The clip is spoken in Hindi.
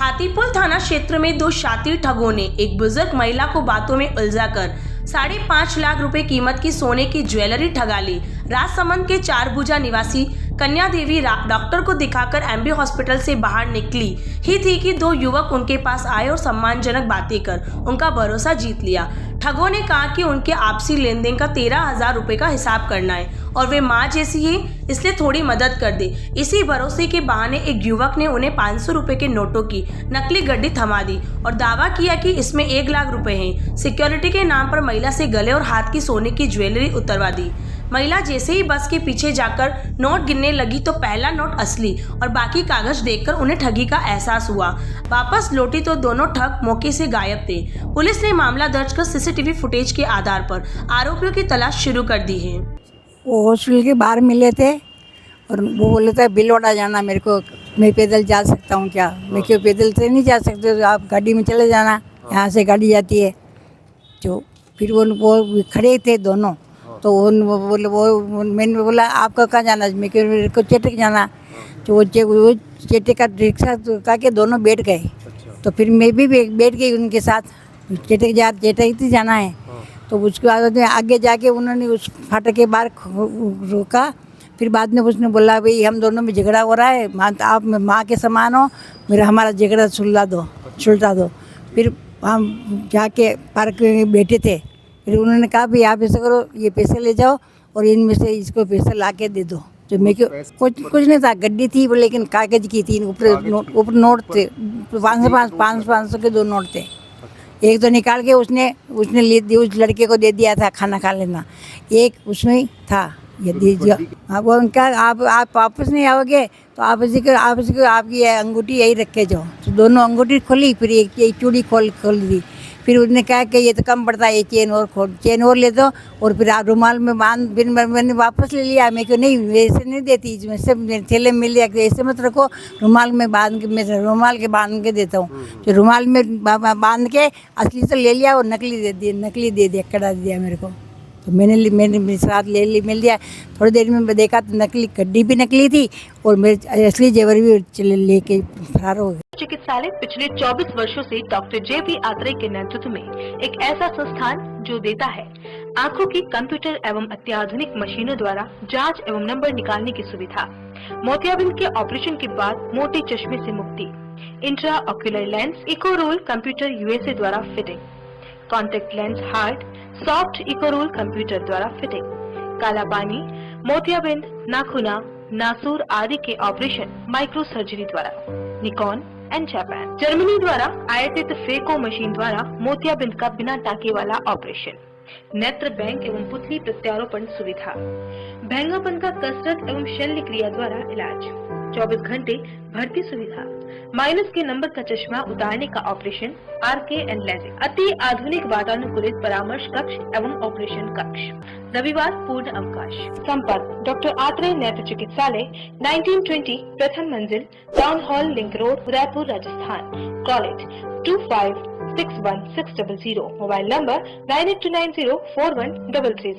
हाथीपुल थाना क्षेत्र में दो शातिर ठगों ने एक बुजुर्ग महिला को बातों में उलझाकर 5.5 लाख रुपए कीमत की सोने की ज्वेलरी ठगा ली। राजसमंद के चारभुजा निवासी कन्या देवी डॉक्टर को दिखाकर एमबी हॉस्पिटल से बाहर निकली ही थी कि दो युवक उनके पास आए और सम्मानजनक बातें कर उनका भरोसा जीत लिया। ठगों ने कहा कि उनके आपसी लेन देन का 13,000 रुपए का हिसाब करना है और वे माँ जैसी है, इसलिए थोड़ी मदद कर दे। इसी भरोसे के बहाने एक युवक ने उन्हें 500 रुपए के नोटों की नकली गड्डी थमा दी और दावा किया कि इसमें 1 लाख रुपए हैं। सिक्योरिटी के नाम पर महिला से गले और हाथ की सोने की ज्वेलरी उतरवा दी। महिला जैसे ही बस के पीछे जाकर नोट गिनने लगी तो पहला नोट असली और बाकी कागज देखकर उन्हें ठगी का एहसास हुआ। वापस लौटी तो दोनों ठग मौके से गायब थे। पुलिस ने मामला दर्ज कर सीसीटीवी फुटेज के आधार पर आरोपियों की तलाश शुरू कर दी है। वो हॉस्टल के बाहर मिले थे और वो बोले थे बिलवाड़ा जाना मेरे को, मैं पैदल जा सकता हूँ क्या? मैं क्यों पैदल से नहीं जा सकते, तो आप गाड़ी में चले जाना, यहाँ से गाड़ी जाती है। जो फिर वो खड़े थे दोनों, तो वो मैंने बोला आपका कहाँ जाना है? मेरे को चेटक जाना। तो वो चेटक का रिक्शा का के दोनों बैठ गए। तो फिर मैं भी बैठ गई उनके साथ। चेटक ही जाना है। तो उसके बाद आगे जाके उन्होंने उस फाटक के बाहर रोका। फिर बाद में उसने बोला भाई हम दोनों में झगड़ा हो रहा है, आप माँ के समान हो, मेरा हमारा झगड़ा सुलझा दो। फिर हम जाके पार्क में बैठे थे। फिर उन्होंने कहा भाई आप ऐसा करो, ये पैसे ले जाओ और इनमें से इसको पैसे ला के दे दो। जो मैं क्यों कुछ नहीं था, गड्डी थी लेकिन कागज की थी। ऊपर नोट थे, 500 के 2 नोट थे। एक तो निकाल के उसने ले दी, उस लड़के को दे दिया था खाना खा लेना। एक उसमें था, ये दीजिए। अब उनका आप वापस नहीं आओगे तो आप इसी को आपकी अंगूठी यही रख के जाओ। तो दोनों अंगूठी खोली, फिर एक चूड़ी खोल दी। फिर उसने कहा कि ये तो कम पड़ता है, ये चेन और ले दो और फिर आप रुमाल में बांध। फिर मैंने वापस ले लिया। मैं क्यों नहीं, वैसे नहीं देती, वैसे मेरे थैले में मिल जाए, ऐसे मत रखो, रुमाल में बांध के, मैं रुमाल के बांध के देता हूँ। तो रुमाल में बांध के असली तो ले लिया और नकली दे दिया, कड़ा दिया मेरे को। तो मैंने मेरे साथ मिल दिया। थोड़ी देर में देखा तो नकली गड्डी भी नकली थी और मेरे असली जेवर भी लेके फरार हो गए। चिकित्सालय पिछले 24 वर्षों से डॉक्टर जे.पी. आत्रेय के नेतृत्व में एक ऐसा संस्थान जो देता है आंखों की कंप्यूटर एवं अत्याधुनिक मशीनों द्वारा जांच एवं नंबर निकालने की सुविधा, मोतियाबिंद के ऑपरेशन के बाद मोटे चश्मे से मुक्ति, intra ocular lens eco roll computer USA द्वारा फिटिंग, contact lens hard soft eco roll computer द्वारा फिटिंग, काला पानी, मोतियाबिंद, नाखूना, नासूर आदि के ऑपरेशन माइक्रो सर्जरी द्वारा, निकॉन एंड जापान, जर्मनी द्वारा आयातित फेको मशीन द्वारा मोतियाबिंद का बिना टाके वाला ऑपरेशन, नेत्र बैंक एवं पुतली प्रत्यारोपण सुविधा, भैंगापन का कसरत एवं शल्य क्रिया द्वारा इलाज, 24 घंटे भर्ती सुविधा, माइनस के नंबर का चश्मा उतारने का ऑपरेशन, आरके एंड लेजिक, अति आधुनिक वातानुकूलित परामर्श कक्ष एवं ऑपरेशन कक्ष, रविवार पूर्ण अवकाश। संपर्क डॉक्टर आत्रेय नेत्र चिकित्सालय 1920 प्रथम मंजिल, town hall, link road, Udaipur, Rajasthan. College 2561 600, mobile number 9829041333।